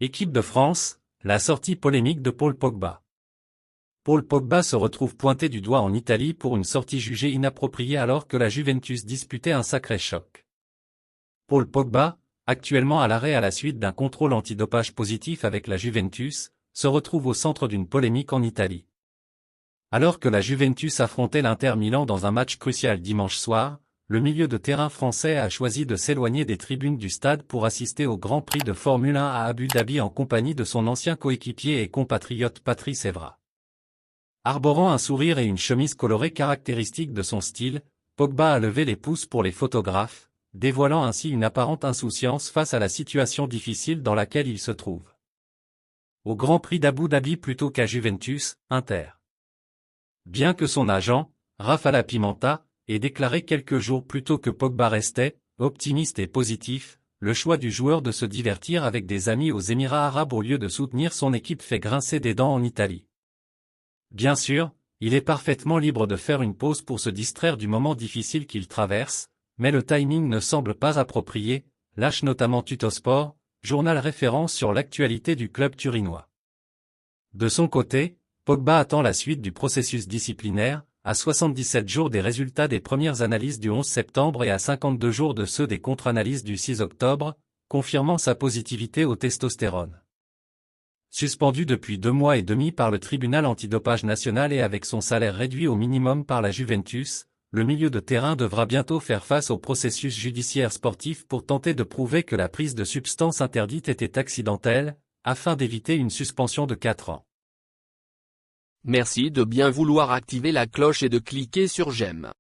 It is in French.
Équipe de France, la sortie polémique de Paul Pogba. Paul Pogba se retrouve pointé du doigt en Italie pour une sortie jugée inappropriée alors que la Juventus disputait un sacré choc. Paul Pogba, actuellement à l'arrêt à la suite d'un contrôle antidopage positif avec la Juventus, se retrouve au centre d'une polémique en Italie. Alors que la Juventus affrontait l'Inter Milan dans un match crucial dimanche soir, le milieu de terrain français a choisi de s'éloigner des tribunes du stade pour assister au Grand Prix de Formule 1 à Abu Dhabi en compagnie de son ancien coéquipier et compatriote Patrice Evra. Arborant un sourire et une chemise colorée caractéristique de son style, Pogba a levé les pouces pour les photographes, dévoilant ainsi une apparente insouciance face à la situation difficile dans laquelle il se trouve. Au Grand Prix d'Abu Dhabi plutôt qu'à Juventus, Inter. Bien que son agent, Raffaella Pimenta, ait déclaré quelques jours plus tôt que Pogba restait, optimiste et positif, le choix du joueur de se divertir avec des amis aux Émirats arabes au lieu de soutenir son équipe fait grincer des dents en Italie. Bien sûr, il est parfaitement libre de faire une pause pour se distraire du moment difficile qu'il traverse, mais le timing ne semble pas approprié, lâche notamment Tuttosport, journal référence sur l'actualité du club turinois. De son côté, Pogba attend la suite du processus disciplinaire, à 77 jours des résultats des premières analyses du 11 septembre et à 52 jours de ceux des contre-analyses du 6 octobre, confirmant sa positivité au testostérone. Suspendu depuis 2 mois et demi par le tribunal antidopage national et avec son salaire réduit au minimum par la Juventus, le milieu de terrain devra bientôt faire face au processus judiciaire sportif pour tenter de prouver que la prise de substances interdites était accidentelle, afin d'éviter une suspension de 4 ans. Merci de bien vouloir activer la cloche et de cliquer sur j'aime.